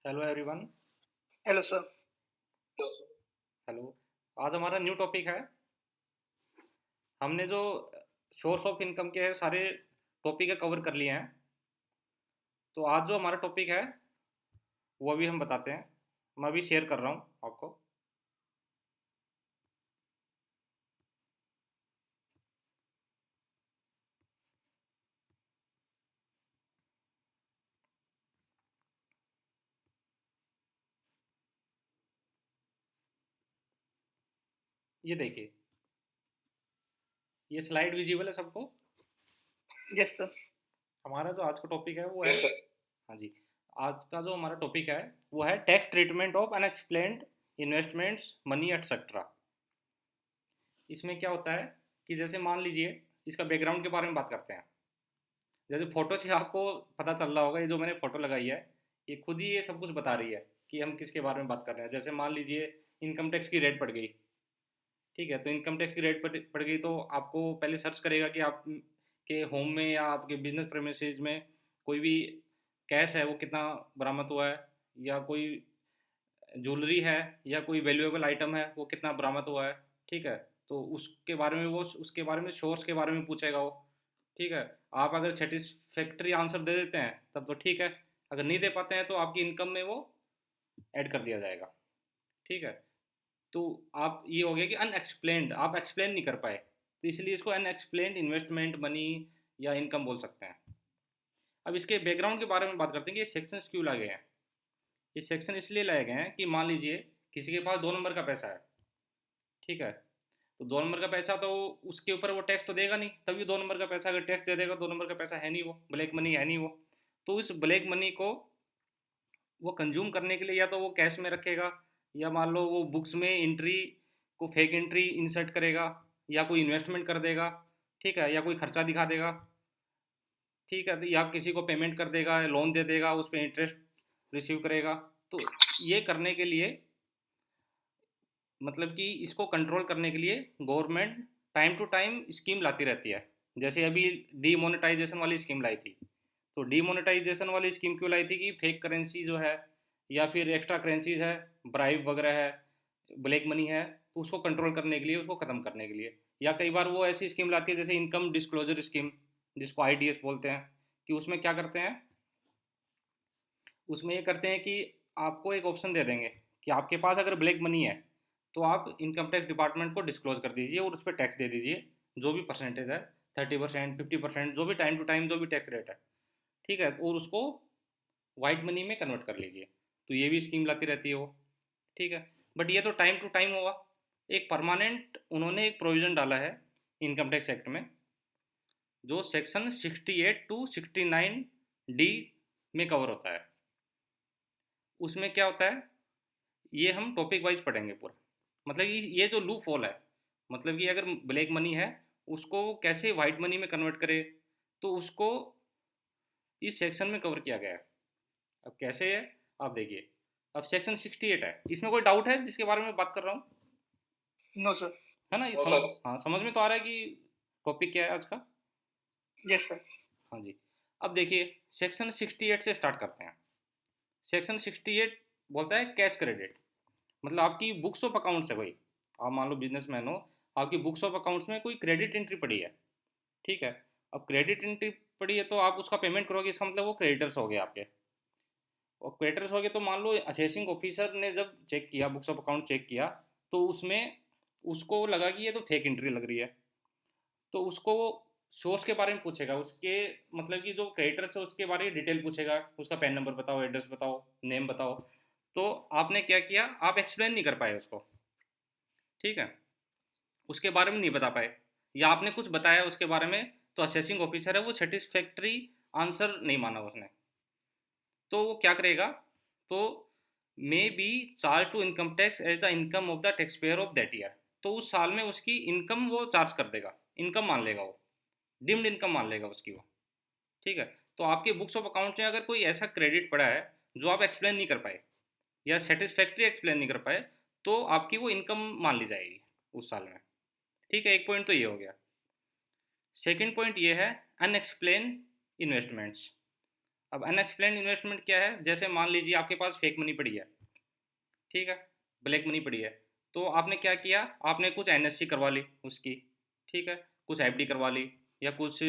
Hello everyone. Hello sir. Hello. आज हमारा new topic है। हमने जो सोर्स ऑफ इनकम के सारे टॉपिक कवर कर लिए हैं। तो आज जो हमारा टॉपिक है वो अभी हम बताते हैं। मैं अभी शेयर कर रहा हूँ आपको। ये देखिए, ये स्लाइड विजिबल है सबको। Yes sir. हमारा जो आज का टॉपिक है वो है, हाँ जी, आज का जो हमारा टॉपिक है वो है tax treatment of unexplained investments money etcetera. इसमें क्या होता है कि जैसे मान लीजिए, इसका बैकग्राउंड के बारे में बात करते हैं। जैसे फोटो से आपको पता चल रहा होगा, ये जो मैंने फोटो लगाई है ये खुद ही ये सब कुछ बता रही है कि हम किसके बारे में बात कर रहे हैं। जैसे मान लीजिए इनकम टैक्स की रेट पड़ गई, ठीक है, तो इनकम टैक्स की रेट पड़ गई तो आपको पहले सर्च करेगा कि आप के होम में या आपके बिजनेस प्रेमिसेस में कोई भी कैश है वो कितना बरामद हुआ है, या कोई ज्वेलरी है या कोई वैल्यूएबल आइटम है वो कितना बरामद हुआ है। ठीक है, तो उसके बारे में वो उसके बारे में सोर्स के बारे में पूछेगा वो। ठीक है, आप अगर सेटिस्फैक्ट्री आंसर दे देते हैं तब तो ठीक है, अगर नहीं दे पाते हैं तो आपकी इनकम में वो ऐड कर दिया जाएगा। ठीक है, तो आप ये हो गया कि अनएक्सप्लेन्ड, आप एक्सप्लेन नहीं कर पाए तो इसलिए इसको अनएक्सप्लेन्ड इन्वेस्टमेंट मनी या इनकम बोल सकते हैं। अब इसके बैकग्राउंड के बारे में बात करते हैं कि ये सेक्शन क्यों लाए गए हैं। ये सेक्शन इसलिए लाए गए हैं कि मान लीजिए किसी के पास 2 नंबर का पैसा है, ठीक है, तो 2 नंबर का पैसा तो उसके ऊपर वो टैक्स तो देगा नहीं, तभी 2 नंबर का पैसा अगर टैक्स दे देगा, 2 नंबर का पैसा है नहीं, वो ब्लैक मनी है नहीं वो। तो इस ब्लैक मनी को वो कंज्यूम करने के लिए या तो वो कैश में रखेगा, या मान लो वो बुक्स में एंट्री को फेक एंट्री इंसर्ट करेगा, या कोई इन्वेस्टमेंट कर देगा, ठीक है, या कोई खर्चा दिखा देगा, ठीक है, या किसी को पेमेंट कर देगा, लोन दे देगा, उस पर इंटरेस्ट रिसीव करेगा। तो ये करने के लिए, मतलब कि इसको कंट्रोल करने के लिए government time to time scheme लाती रहती है। जैसे अभी डीमोनेटाइजेशन वाली स्कीम लाई थी। तो डीमोनेटाइजेशन वाली स्कीम क्यों लाई थी कि फेक करेंसी जो है या फिर एक्स्ट्रा करेंसीज है, ब्राइब वगैरह है, ब्लैक मनी है, तो उसको कंट्रोल करने के लिए, उसको ख़त्म करने के लिए। या कई बार वो ऐसी स्कीम लाती है जैसे इनकम डिस्क्लोजर स्कीम, जिसको आईडीएस बोलते हैं, कि उसमें क्या करते हैं, उसमें ये करते हैं कि आपको एक ऑप्शन दे देंगे कि आपके पास अगर ब्लैक मनी है तो आप इनकम टैक्स डिपार्टमेंट को डिस्क्लोज कर दीजिए और उस पर टैक्स दे दीजिए, जो भी परसेंटेज है, 30%, 50%, जो भी टाइम टू टाइम जो भी टैक्स रेट है, ठीक है, और उसको वाइट मनी में कन्वर्ट कर लीजिए। तो ये भी स्कीम लाती रहती है वो। ठीक है, बट ये तो टाइम टू टाइम होगा। एक परमानेंट उन्होंने एक प्रोविज़न डाला है इनकम टैक्स एक्ट में, जो सेक्शन 68 टू 69 डी में कवर होता है। उसमें क्या होता है, ये हम टॉपिक वाइज पढ़ेंगे पूरा। मतलब कि ये जो लूप होल है, मतलब कि अगर ब्लैक मनी है उसको कैसे वाइट मनी में कन्वर्ट करे, तो उसको इस सेक्शन में कवर किया गया है। अब कैसे है, आप देखिए। अब सेक्शन 68 है, इसमें कोई डाउट है जिसके बारे में बात कर रहा हूँ? No sir. है ना, हाँ, समझ में तो आ रहा है कि टॉपिक क्या है आज का। Yes sir. हाँ जी। अब देखिए, सेक्शन 68 से स्टार्ट करते हैं। सेक्शन 68 बोलता है कैश क्रेडिट। मतलब आपकी बुक्स ऑफ अकाउंट्स है भाई, आप मान लो बिजनेसमैन हो, आपकी बुक्स ऑफ अकाउंट्स में कोई क्रेडिट एंट्री पड़ी है, ठीक है। अब क्रेडिट एंट्री पड़ी है तो आप उसका पेमेंट करोगे, इसका मतलब वो क्रेडिटर्स हो गए आपके। और क्रेडिटर्स हो गए तो मान लो असेसिंग ऑफिसर ने जब चेक किया, बुक्स ऑफ अकाउंट चेक किया, तो उसमें उसको लगा कि ये तो फेक एंट्री लग रही है। तो उसको सोर्स के बारे में पूछेगा, उसके मतलब कि जो क्रेडिटर्स है उसके बारे में डिटेल पूछेगा, उसका पैन नंबर बताओ, एड्रेस बताओ, नेम बताओ। तो आपने क्या किया, आप एक्सप्लेन नहीं कर पाए उसको, ठीक है, उसके बारे में नहीं बता पाए, या आपने कुछ बताया उसके बारे में, तो असेसिंग ऑफिसर है वो सेटिस्फैक्ट्री आंसर नहीं माना उसने। तो वो क्या करेगा, तो may be charge to income tax as the income of the tax payer of that year. तो उस साल में उसकी इनकम वो चार्ज कर देगा, इनकम मान लेगा वो, डिम्ड इनकम मान लेगा उसकी वो। ठीक है, तो आपके बुक्स ऑफ अकाउंट में अगर कोई ऐसा क्रेडिट पड़ा है जो आप एक्सप्लेन नहीं कर पाए या सेटिस्फैक्ट्री एक्सप्लेन नहीं कर पाए, तो आपकी वो इनकम मान ली जाएगी उस साल में। ठीक है, एक पॉइंट तो ये हो गया। सेकंड पॉइंट ये है, अनएक्सप्लेन इन्वेस्टमेंट्स। अब अनएक्सप्लेन्ड इन्वेस्टमेंट क्या है, जैसे मान लीजिए आपके पास फेक मनी पड़ी है, ठीक है, ब्लैक मनी पड़ी है, तो आपने क्या किया, आपने कुछ एनएससी करवा ली उसकी, ठीक है, कुछ एफडी करवा ली, या कुछ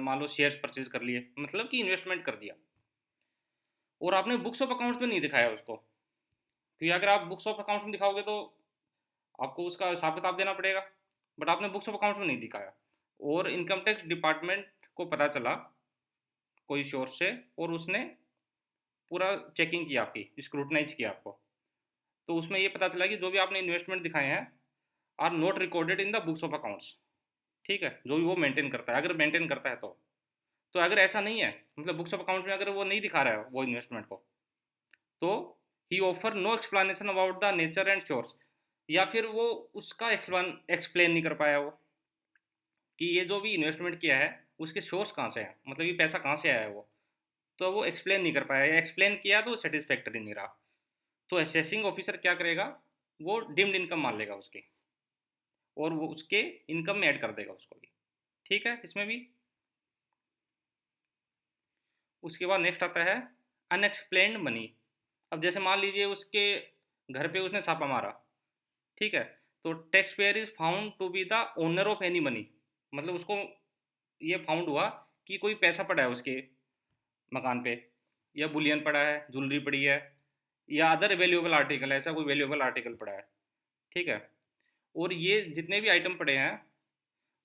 मान लो शेयर्स परचेज कर लिए, मतलब कि इन्वेस्टमेंट कर दिया, और आपने बुक्स ऑफ अकाउंट्स में नहीं दिखाया उसको, क्योंकि अगर आप बुक्स ऑफ अकाउंट्स में दिखाओगे तो आपको उसका हिसाब किताब देना पड़ेगा, बट आपने बुक्स ऑफ अकाउंट्स में नहीं दिखाया, और इनकम टैक्स डिपार्टमेंट को पता चला कोई सोर्स से, और उसने पूरा चेकिंग किया, आपकी स्क्रूटनाइज किया आपको, तो उसमें ये पता चला कि जो भी आपने इन्वेस्टमेंट दिखाए हैं are not recorded in the books of accounts, ठीक है, जो भी वो मेंटेन करता है, अगर मेंटेन करता है तो अगर ऐसा नहीं है, मतलब बुक्स ऑफ अकाउंट्स में अगर वो नहीं दिखा रहा है वो इन्वेस्टमेंट को, तो ही offer no explanation about the nature and source, या फिर वो उसका एक्सप्लेन नहीं कर पाया वो, कि ये जो भी इन्वेस्टमेंट किया है उसके सोर्स कहाँ से है, मतलब ये पैसा कहाँ से आया है वो, तो वो एक्सप्लेन नहीं कर पाया, या एक्सप्लेन किया तो सेटिस्फैक्टरी नहीं रहा, तो असेसिंग ऑफिसर क्या करेगा, वो डिम्ड इनकम मान लेगा उसकी, और वो उसके इनकम में ऐड कर देगा उसको भी, ठीक है, इसमें भी। उसके बाद नेक्स्ट आता है अनएक्सप्लेन्ड मनी। अब जैसे मान लीजिए उसके घर पे उसने छापा मारा, ठीक है, तो tax payer is found to be the owner of any money, मतलब उसको ये फाउंड हुआ कि कोई पैसा पड़ा है उसके मकान पे, या बुलियन पड़ा है, ज्वेलरी पड़ी है, या अदर वैल्यूएबल आर्टिकल, ऐसा कोई वैल्यूएबल आर्टिकल पड़ा है, ठीक है, और ये जितने भी आइटम पड़े हैं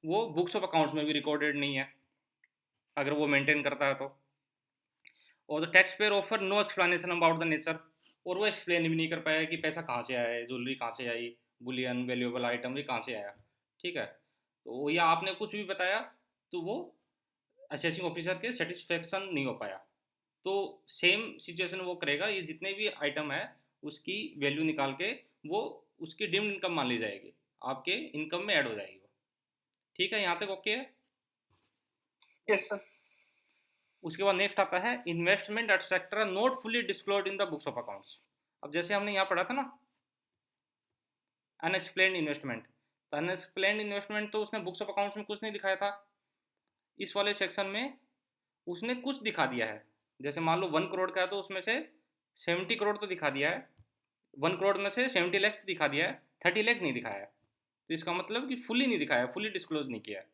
वो बुक्स ऑफ अकाउंट्स में भी रिकॉर्डेड नहीं है, अगर वो मेंटेन करता है तो, और the tax payer offer no explanation about the nature, और वो एक्सप्लेन भी नहीं कर पाया कि पैसा कहाँ से आया है, ज्वेलरी कहाँ से आई, बुलियन वैल्यूएबल आइटम भी कहाँ से आया, ठीक है, तो या आपने कुछ भी बताया तो वो असेसिंग ऑफिसर के सेटिस्फेक्शन नहीं हो पाया, तो सेम सिचुएशन वो करेगा, ये जितने भी आइटम है उसकी वैल्यू निकाल के वो उसकी डिम्ड इनकम मान ली जाएगी, आपके इनकम में ऐड हो जाएगी वो, ठीक है, यहाँ तक ओके है। Yes, sir. उसके बाद नेक्स्ट आता है investment etcetera not fully disclose in the books of accounts. अब जैसे हमने यहाँ पढ़ा था ना अनएक्सप्लेन्ड इन्वेस्टमेंट, तो अनएक्सप्लेन्ड इन्वेस्टमेंट तो उसने बुक्स ऑफ अकाउंट्स में कुछ नहीं दिखाया था, इस वाले सेक्शन में उसने कुछ दिखा दिया है, जैसे मान लो 1 करोड़ का है तो उसमें से 70 करोड़ तो दिखा दिया है, 1 करोड़ में से 70 लाख तो दिखा दिया है, 30 लाख नहीं दिखाया है, तो इसका मतलब कि फुली नहीं दिखाया, फुली डिस्क्लोज नहीं किया है,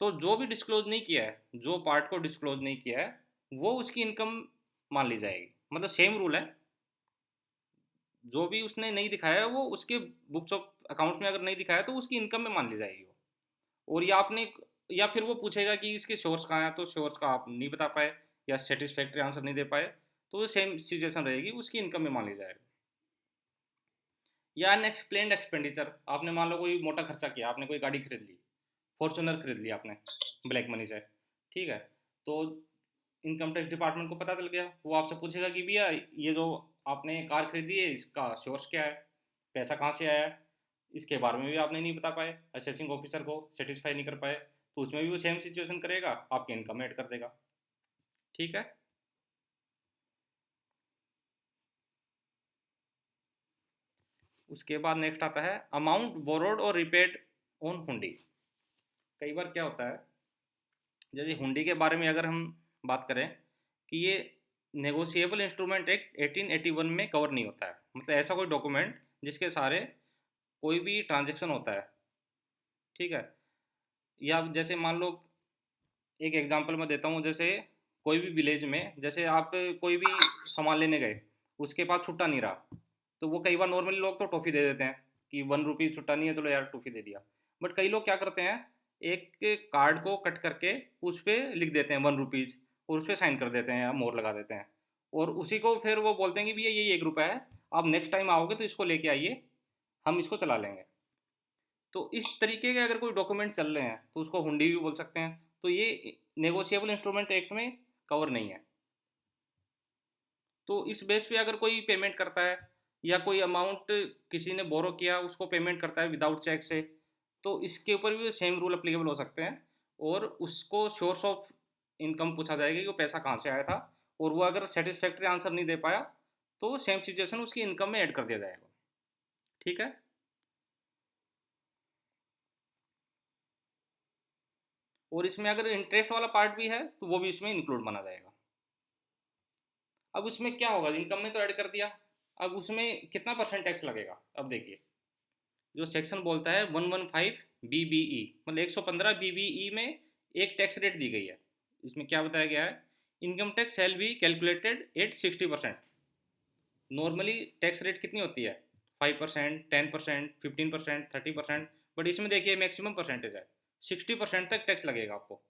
तो जो भी डिस्क्लोज नहीं किया है, जो पार्ट को डिस्क्लोज नहीं किया है वो उसकी इनकम मान ली जाएगी, मतलब सेम रूल है, जो भी उसने नहीं दिखाया है वो उसके बुक्स ऑफ अकाउंट्स में अगर नहीं दिखाया तो उसकी इनकम में मान ली जाएगी वो, और या आपने, या फिर वो पूछेगा कि इसके सोर्स कहाँ है, तो सोर्स का आप नहीं बता पाए या सेटिस्फैक्ट्री आंसर नहीं दे पाए, तो वो सेम सिचुएशन रहेगी, उसकी इनकम में मान ली जाएगा। या अनएक्सप्लेन्ड एक्सपेंडिचर, आपने मान लो कोई मोटा खर्चा किया, आपने कोई गाड़ी खरीद ली, फॉर्चूनर खरीद ली आपने ब्लैक मनी से, ठीक है, तो इनकम टैक्स डिपार्टमेंट को पता चल गया, वो आपसे पूछेगा कि भैया ये जो आपने कार खरीदी है इसका सोर्स क्या है, पैसा कहाँ से आया है, इसके बारे में भी आपने नहीं बता पाए, असेसिंग ऑफिसर को सेटिस्फाई नहीं कर पाए, तो उसमें भी वो सेम सिचुएशन करेगा, आपके इनकम ऐड कर देगा, ठीक है। उसके बाद नेक्स्ट आता है अमाउंट बोरोड और रिपेड ऑन हुंडी। कई बार क्या होता है, जैसे हुंडी के बारे में अगर हम बात करें कि ये नेगोशिएबल इंस्ट्रूमेंट एक्ट 1881 में कवर नहीं होता है, मतलब ऐसा कोई डॉक्यूमेंट जिसके सारे कोई भी ट्रांजेक्शन होता है, ठीक है, या जैसे मान लो एक एग्जांपल मैं देता हूँ, जैसे कोई भी विलेज में, जैसे आप कोई भी सामान लेने गए, उसके पास छुट्टा नहीं रहा, तो वो कई बार नॉर्मली लोग तो टॉफ़ी दे देते हैं कि 1 रुपीज़ छुट्टा नहीं है, चलो यार टॉफ़ी दे दिया, बट कई लोग क्या करते हैं, एक कार्ड को कट करके उस पर लिख देते हैं 1 रुपीज़, और उस पर साइन कर देते हैं या मोहर लगा देते हैं, और उसी को फिर वो बोलते हैं कि भैया ये 1 रुपया है, आप नेक्स्ट टाइम आओगे तो इसको लेके आइए, हम इसको चला लेंगे, तो इस तरीके के अगर कोई डॉक्यूमेंट चल रहे हैं तो उसको हुंडी भी बोल सकते हैं, तो ये नेगोशिएबल इंस्ट्रूमेंट एक्ट में कवर नहीं है, तो इस बेस पे अगर कोई पेमेंट करता है या कोई अमाउंट किसी ने बोरो किया उसको पेमेंट करता है विदाउट चेक से, तो इसके ऊपर भी सेम रूल अप्लीकेबल हो सकते हैं, और उसको सोर्स ऑफ इनकम पूछा जाएगा कि वो पैसा कहाँ से आया था, और वो अगर सेटिस्फैक्ट्री आंसर नहीं दे पाया तो सेम सिचुएशन उसकी इनकम में ऐड कर दिया जाएगा, ठीक है। और इसमें अगर इंटरेस्ट वाला पार्ट भी है तो वो भी इसमें इंक्लूड माना जाएगा। अब उसमें क्या होगा, इनकम में तो ऐड कर दिया, अब उसमें कितना परसेंट टैक्स लगेगा। अब देखिए जो सेक्शन बोलता है 115 BBE, मतलब 115 BBE में एक टैक्स रेट दी गई है। इसमें क्या बताया गया है, income tax shall be calculated at 60%। Normally tax rate कितनी होती है, 5%, 10%, 15%, 30%, बट इसमें देखिए मैक्सिमम परसेंटेज है, 60% तक टैक्स लगेगा आपको।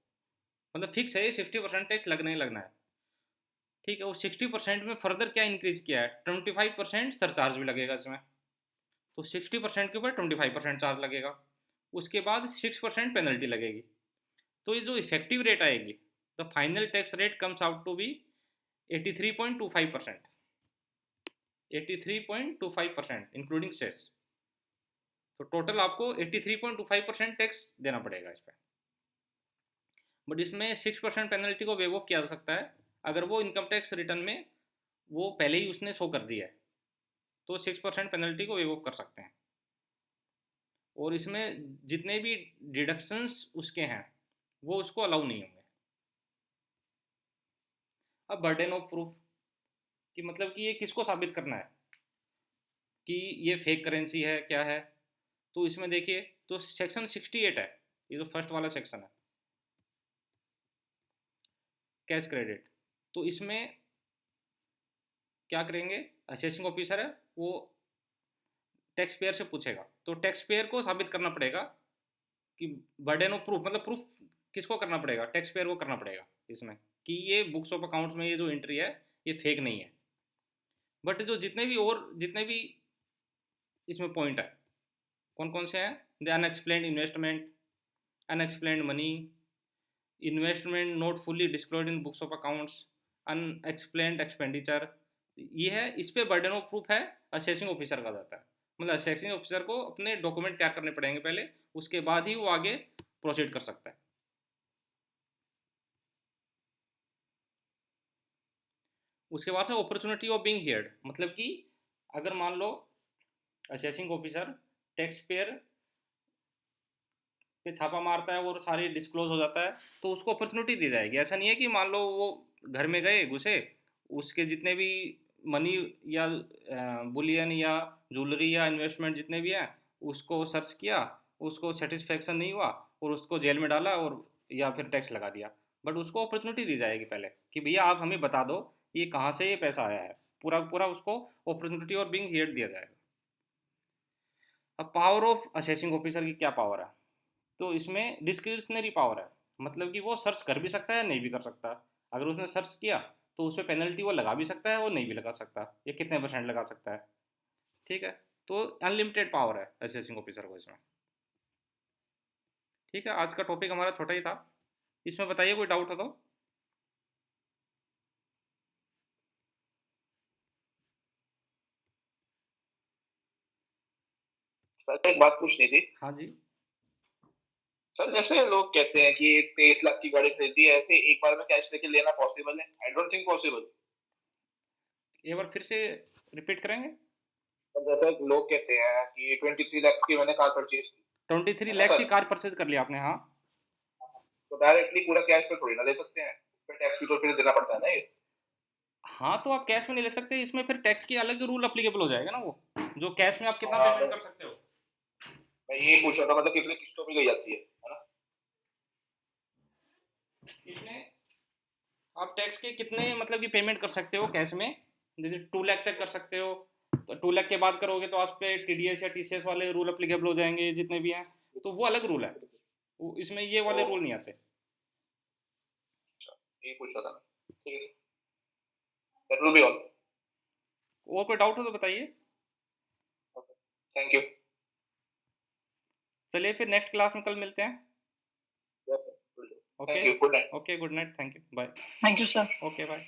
मतलब फिक्स है, 60% टैक्स लगना ही लगना है। ठीक है, वो 60% में फर्दर क्या इंक्रीज किया है, 25% सरचार्ज भी लगेगा इसमें। तो 60% के ऊपर 25% चार्ज लगेगा, उसके बाद 6% पेनल्टी लगेगी। तो ये जो इफेक्टिव रेट आएगी, the final tax rate comes out to be 83.25%, 83.25% including cess. तो टोटल आपको 83.25% टैक्स देना पड़ेगा इस पर। बट इसमें 6% पेनल्टी को वेव ऑफ किया जा सकता है अगर वो इनकम टैक्स रिटर्न में वो पहले ही उसने शो कर दिया है, तो 6% पेनल्टी को वेव ऑफ कर सकते हैं। और इसमें जितने भी डिडक्शंस उसके हैं वो उसको अलाउ नहीं होंगे। अब बर्डन ऑफ प्रूफ कि मतलब कि ये किसको साबित करना है कि ये फेक करेंसी है क्या है। तो इसमें देखिए तो सेक्शन 68 है, ये जो फर्स्ट वाला सेक्शन है कैश क्रेडिट। तो इसमें क्या करेंगे, असेसिंग ऑफिसर है वो टैक्स पेयर से पूछेगा, तो टैक्स पेयर को साबित करना पड़ेगा कि बर्डन ऑफ प्रूफ, मतलब प्रूफ किसको करना पड़ेगा, टैक्स पेयर को करना पड़ेगा इसमें, कि ये बुक्स ऑफ अकाउंट्स में ये जो एंट्री है ये फेक नहीं है। बट जो जितने भी इसमें पॉइंट है कौन कौन से हैं, the unexplained investment, unexplained money, investment not fully disclosed in books of accounts, unexplained expenditure, ये है। इस पे बर्डन ऑफ प्रूफ है असेसिंग ऑफिसर का जाता है। मतलब असेसिंग ऑफिसर को अपने डॉक्यूमेंट तैयार करने पड़ेंगे पहले, उसके बाद ही वो आगे प्रोसीड कर सकता है। उसके बाद से अपॉर्चुनिटी ऑफ बीइंग हियर्ड, मतलब कि अगर मान लो असेसिंग ऑफिसर टैक्स पेयर पे छापा मारता है और सारी डिस्क्लोज हो जाता है, तो उसको अपॉर्चुनिटी दी जाएगी। ऐसा नहीं है कि मान लो वो घर में गए घुसे, उसके जितने भी मनी या बुलियन या ज्वेलरी या इन्वेस्टमेंट जितने भी हैं उसको सर्च किया, उसको सेटिस्फेक्शन नहीं हुआ और उसको जेल में डाला और या फिर टैक्स लगा दिया। बट उसको अपॉर्चुनिटी दी जाएगी पहले कि भैया आप हमें बता दो ये कहाँ से ये पैसा आया है, पूरा पूरा उसको अपॉर्चुनिटी और बीइंग हियर्ड दिया जाएगा। अब पावर ऑफ असेसिंग ऑफिसर की क्या पावर है, तो इसमें डिस्क्रिशनरी पावर है, मतलब कि वो सर्च कर भी सकता है नहीं भी कर सकता। अगर उसने सर्च किया तो उस पर पेनल्टी वो लगा भी सकता है और नहीं भी लगा सकता, ये कितने परसेंट लगा सकता है। ठीक है, तो अनलिमिटेड पावर है असेसिंग ऑफिसर को इसमें। ठीक है, आज का टॉपिक हमारा छोटा ही था, इसमें बताइए कोई डाउट हो तो। सर एक बात पूछनी थी। हाँ जी। सर जैसे लोग कहते हैं कि 23 लाख की गाड़ी खरीदी है, ऐसे एक बार में कैश लेके लेना पॉसिबल है? I don't think possible. एक बार फिर से रिपीट करेंगे। जैसे लोग कहते हैं कि 23 लाख की मैंने कार परचेज की 23 है ना लाख की सर, कार परचेज कर लिया आपने, हाँ। तो डायरेक्टली पूरा कैश पे थोड़ी ना ले सकते हैं, उस पर टैक्स भी तो फिर देना पड़ता है ना ये। हाँ तो आप कैश में नहीं ले सकते, इसमें फिर टैक्स की अलग रूल अप्लीकेबल हो जाएगा ना, वो जो कैश में आप कितना हाँ, पेमेंट कर सकते हो। मैं ये पूछ रहा था, मतलब कितनी किस्तों में गई जाती है ना। इसमें आप टैक्स के कितने मतलब कि पेमेंट कर सकते हो कैश में, जैसे 2 लाख तक कर सकते हो। तो 2 लाख के बाद करोगे तो आप पे TDS या TCS वाले रूल अप्लीकेबल हो जाएंगे जितने भी हैं, तो वो अलग रूल है, वो इसमें ये वाले तो रूल नहीं आते। ये पूछ रहा था मैं। ठीक है, दैट विल बी ऑल। और कोई डाउट हो तो बताइए। Thank you. चलिए फिर नेक्स्ट क्लास में कल मिलते हैं। Yes sir, okay, thank you, good night. Okay, good night, thank you, bye. Thank you sir. Okay, bye.